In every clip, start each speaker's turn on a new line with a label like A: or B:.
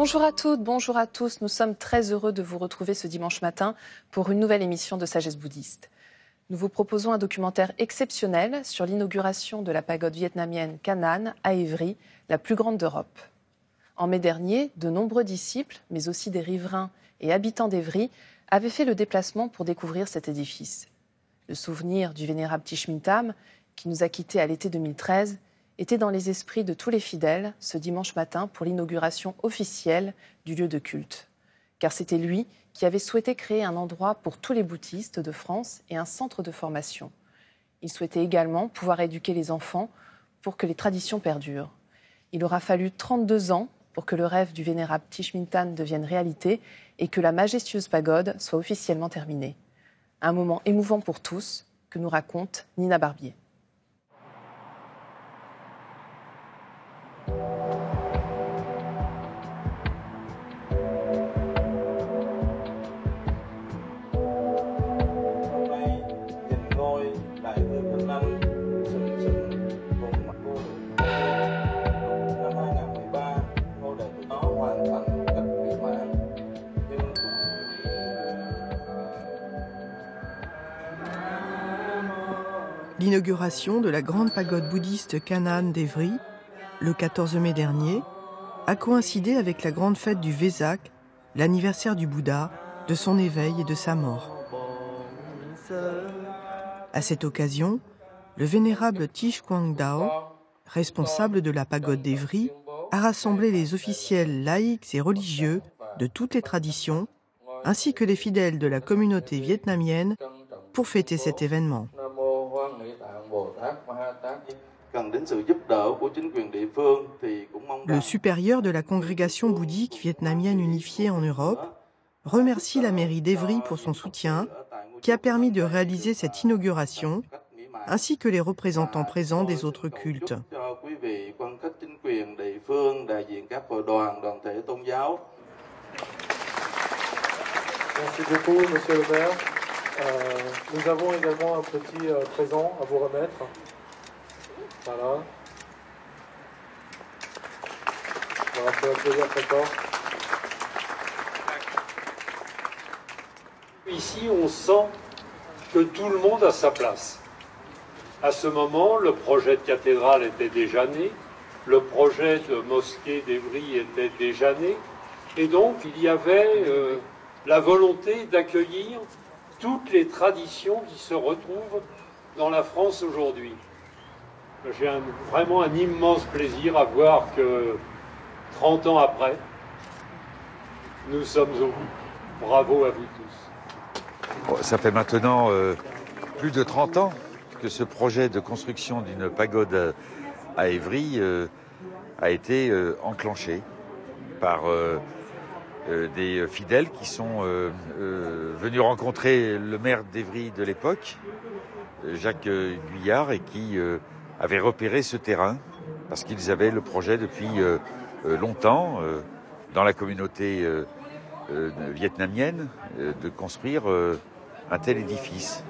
A: Bonjour à toutes, bonjour à tous. Nous sommes très heureux de vous retrouver ce dimanche matin pour une nouvelle émission de Sagesse bouddhiste. Nous vous proposons un documentaire exceptionnel sur l'inauguration de la pagode vietnamienne Canaan à Évry, la plus grande d'Europe. En mai dernier, de nombreux disciples, mais aussi des riverains et habitants d'Évry, avaient fait le déplacement pour découvrir cet édifice. Le souvenir du vénérable Thich Minh Tam, qui nous a quittés à l'été 2013, était dans les esprits de tous les fidèles ce dimanche matin pour l'inauguration officielle du lieu de culte. Car c'était lui qui avait souhaité créer un endroit pour tous les bouddhistes de France et un centre de formation. Il souhaitait également pouvoir éduquer les enfants pour que les traditions perdurent. Il aura fallu 32 ans pour que le rêve du vénérable Thich Minh Tam devienne réalité et que la majestueuse pagode soit officiellement terminée. Un moment émouvant pour tous que nous raconte Nina Barbier.
B: L'inauguration de la grande pagode bouddhiste Canaan d'Évry, le 14 mai dernier, a coïncidé avec la grande fête du Vesak, l'anniversaire du Bouddha, de son éveil et de sa mort. À cette occasion, le vénérable Thich Quang Dao, responsable de la pagode d'Évry, a rassemblé les officiels laïcs et religieux de toutes les traditions, ainsi que les fidèles de la communauté vietnamienne, pour fêter cet événement. Le supérieur de la congrégation bouddhique vietnamienne unifiée en Europe remercie la mairie d'Évry pour son soutien qui a permis de réaliser cette inauguration, ainsi que les représentants présents des autres cultes.
C: Merci beaucoup, monsieur le maire. Nous avons également un petit présent à vous remettre. Voilà. On va faire applaudir très fort.
D: Ici, on sent que tout le monde a sa place. À ce moment, le projet de cathédrale était déjà né, le projet de mosquée d'Évry était déjà né, et donc il y avait la volonté d'accueillir toutes les traditions qui se retrouvent dans la France aujourd'hui. J'ai vraiment un immense plaisir à voir que 30 ans après, nous sommes au bout. Bravo à vous tous.
E: Ça fait maintenant plus de 30 ans que ce projet de construction d'une pagode à Évry a été enclenché par des fidèles qui sont venus rencontrer le maire d'Évry de l'époque, Jacques Guyard, et qui avaient repéré ce terrain parce qu'ils avaient le projet depuis longtemps dans la communauté vietnamienne de construire un tel édifice.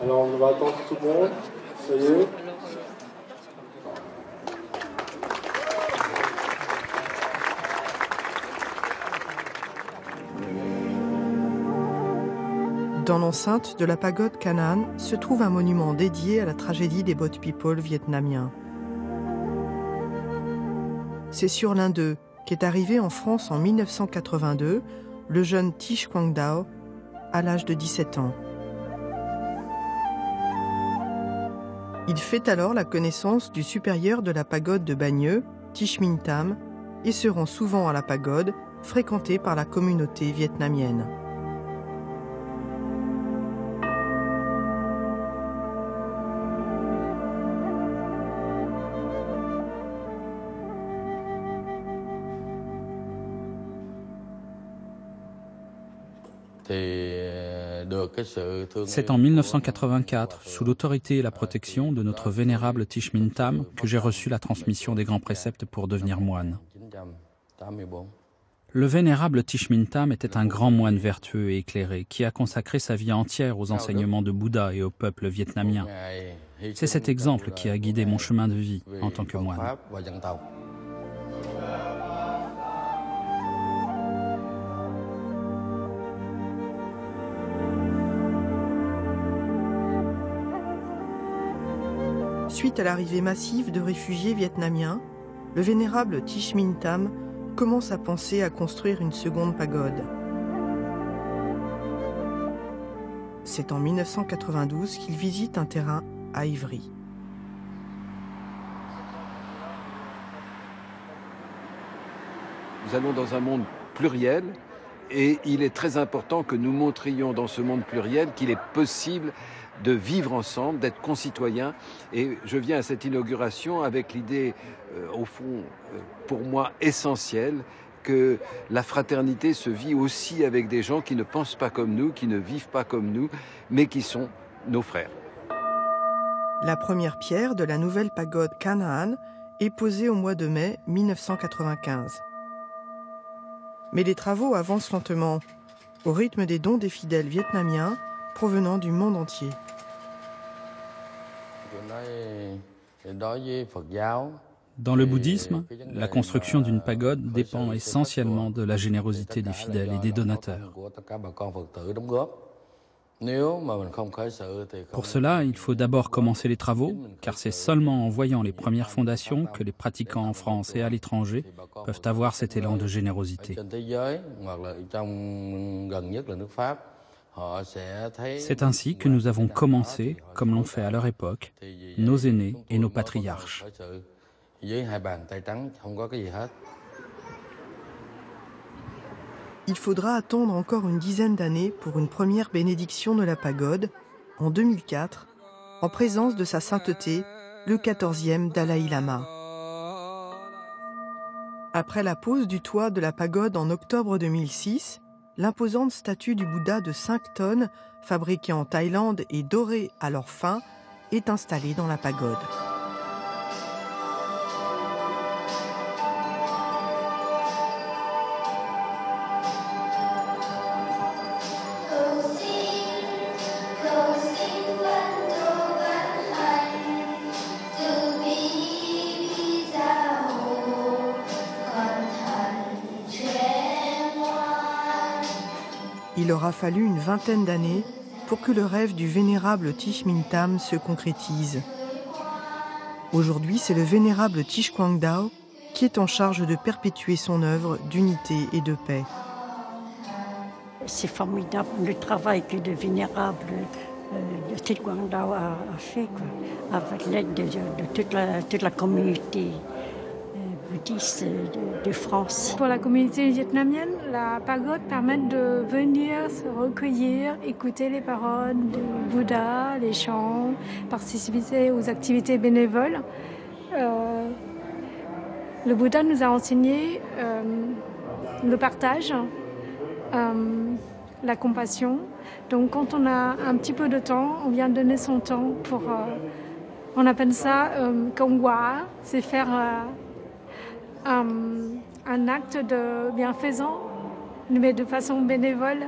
C: Alors on va attendre tout le monde, ça y est.
B: Dans l'enceinte de la pagode Canaan se trouve un monument dédié à la tragédie des Boat People vietnamiens. C'est sur l'un d'eux qu'est arrivé en France en 1982 le jeune Thich Quang Dao à l'âge de 17 ans. Il fait alors la connaissance du supérieur de la pagode de Bagneux, Thich Minh Tam, et se rend souvent à la pagode, fréquentée par la communauté vietnamienne.
F: C'est en 1984, sous l'autorité et la protection de notre vénérable Thich Minh Tam, que j'ai reçu la transmission des grands préceptes pour devenir moine. Le vénérable Thich Minh Tam était un grand moine vertueux et éclairé qui a consacré sa vie entière aux enseignements de Bouddha et au peuple vietnamien. C'est cet exemple qui a guidé mon chemin de vie en tant que moine.
B: Suite à l'arrivée massive de réfugiés vietnamiens, le vénérable Thich Minh Tam commence à penser à construire une seconde pagode. C'est en 1992 qu'il visite un terrain à Ivry.
G: Nous allons dans un monde pluriel et il est très important que nous montrions dans ce monde pluriel qu'il est possible de vivre ensemble, d'être concitoyens. Et je viens à cette inauguration avec l'idée, au fond, pour moi, essentielle, que la fraternité se vit aussi avec des gens qui ne pensent pas comme nous, qui ne vivent pas comme nous, mais qui sont nos frères.
B: La première pierre de la nouvelle pagode Kanaan est posée au mois de mai 1995. Mais les travaux avancent lentement, au rythme des dons des fidèles vietnamiens provenant du monde entier.
F: Dans le bouddhisme, la construction d'une pagode dépend essentiellement de la générosité des fidèles et des donateurs. Pour cela, il faut d'abord commencer les travaux, car c'est seulement en voyant les premières fondations que les pratiquants en France et à l'étranger peuvent avoir cet élan de générosité. C'est ainsi que nous avons commencé, comme l'ont fait à leur époque, nos aînés et nos patriarches.
B: Il faudra attendre encore une dizaine d'années pour une première bénédiction de la pagode, en 2004, en présence de sa sainteté, le 14e Dalai Lama. Après la pose du toit de la pagode en octobre 2006, l'imposante statue du Bouddha de 5 tonnes, fabriquée en Thaïlande et dorée à leur fin, est installée dans la pagode. Il aura fallu une vingtaine d'années pour que le rêve du vénérable Thich Minh Tam se concrétise. Aujourd'hui, c'est le vénérable Thich Quang Dao qui est en charge de perpétuer son œuvre d'unité et de paix.
H: C'est formidable le travail que le vénérable Thich Quang Dao a fait, quoi, avec l'aide de toute la communauté bouddhiste de France.
I: Pour la communauté vietnamienne, la pagode permet de venir se recueillir, écouter les paroles du Bouddha, les chants, participer aux activités bénévoles. Le Bouddha nous a enseigné le partage, la compassion. Donc quand on a un petit peu de temps, on vient donner son temps pour... on appelle ça công quả, c'est faire... un acte de bienfaisant, mais de façon bénévole.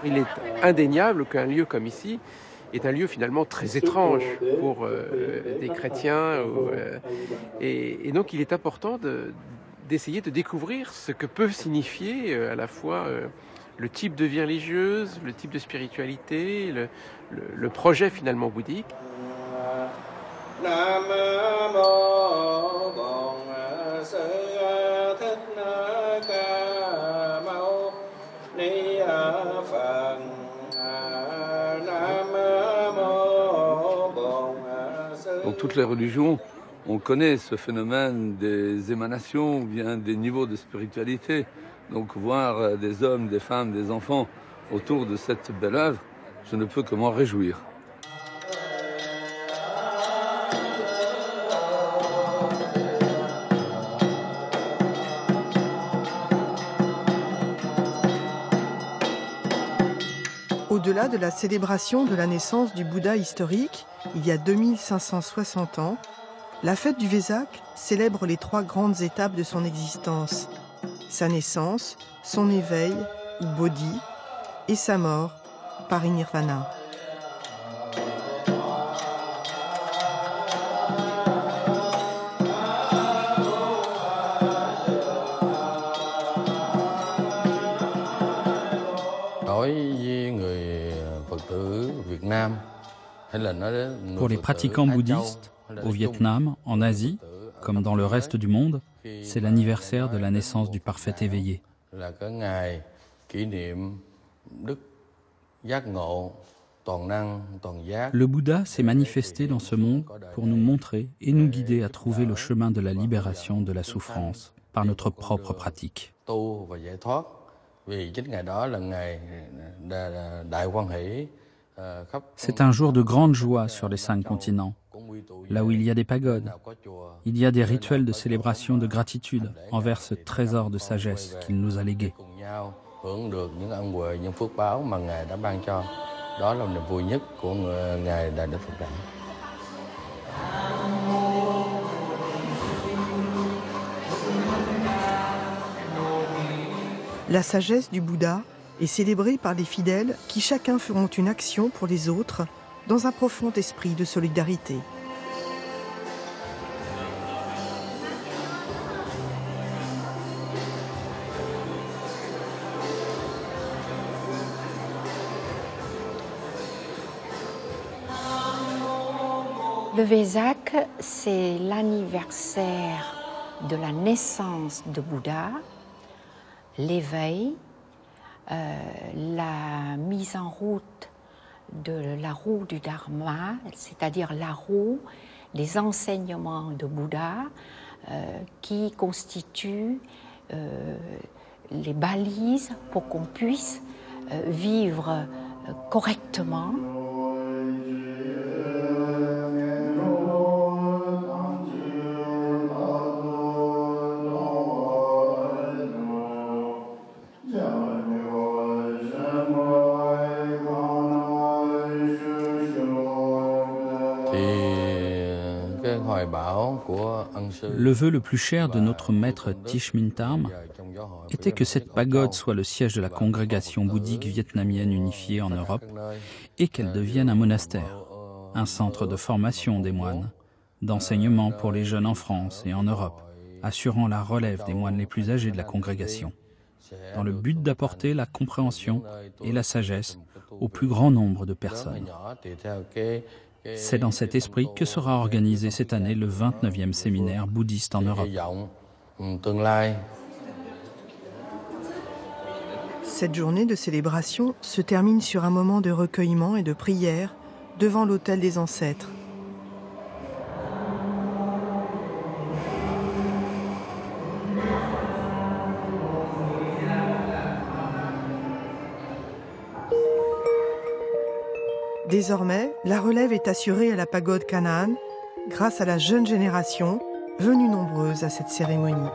J: Il est indéniable qu'un lieu comme ici est un lieu finalement très étrange pour des chrétiens. Et donc il est important d'essayer de découvrir ce que peut signifier à la fois... le type de vie religieuse, le type de spiritualité, le projet finalement bouddhique.
K: Dans toutes les religions, on connaît ce phénomène des émanations ou bien des niveaux de spiritualité. Donc voir des hommes, des femmes, des enfants autour de cette belle œuvre, je ne peux que m'en réjouir.
B: Au-delà de la célébration de la naissance du Bouddha historique, il y a 2560 ans, La fête du Vesak célèbre les 3 grandes étapes de son existence. Sa naissance, son éveil, ou Bodhi, et sa mort, Parinirvana.
F: Pour les pratiquants bouddhistes, au Vietnam, en Asie, comme dans le reste du monde, c'est l'anniversaire de la naissance du parfait éveillé. Le Bouddha s'est manifesté dans ce monde pour nous montrer et nous guider à trouver le chemin de la libération de la souffrance par notre propre pratique. C'est un jour de grande joie sur les 5 continents. Là où il y a des pagodes, il y a des rituels de célébration de gratitude envers ce trésor de sagesse qu'il nous a légué.
B: La sagesse du Bouddha est célébrée par les fidèles qui chacun feront une action pour les autres dans un profond esprit de solidarité.
H: Le Vesak, c'est l'anniversaire de la naissance de Bouddha, l'éveil, la mise en route de la roue du Dharma, c'est-à-dire la roue, les enseignements de Bouddha qui constituent les balises pour qu'on puisse vivre correctement.
F: Le vœu le plus cher de notre maître Thich Minh Tam était que cette pagode soit le siège de la congrégation bouddhique vietnamienne unifiée en Europe et qu'elle devienne un monastère, un centre de formation des moines, d'enseignement pour les jeunes en France et en Europe, assurant la relève des moines les plus âgés de la congrégation, dans le but d'apporter la compréhension et la sagesse au plus grand nombre de personnes. C'est dans cet esprit que sera organisé cette année le 29e séminaire bouddhiste en Europe.
B: Cette journée de célébration se termine sur un moment de recueillement et de prière devant l'autel des ancêtres. Désormais, la relève est assurée à la pagode Kanaan grâce à la jeune génération venue nombreuse à cette cérémonie.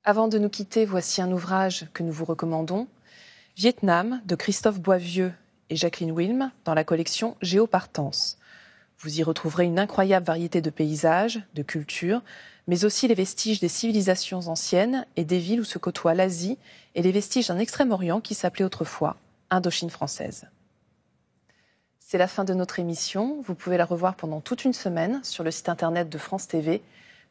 A: Avant de nous quitter, voici un ouvrage que nous vous recommandons, Vietnam de Christophe Boisvieux et Jacqueline Wilm dans la collection Géopartance. Vous y retrouverez une incroyable variété de paysages, de cultures, mais aussi les vestiges des civilisations anciennes et des villes où se côtoient l'Asie et les vestiges d'un Extrême-Orient qui s'appelait autrefois Indochine française. C'est la fin de notre émission. Vous pouvez la revoir pendant toute une semaine sur le site internet de France TV.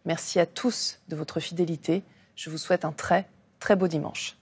A: Merci à tous de votre fidélité. Je vous souhaite un très, très beau dimanche.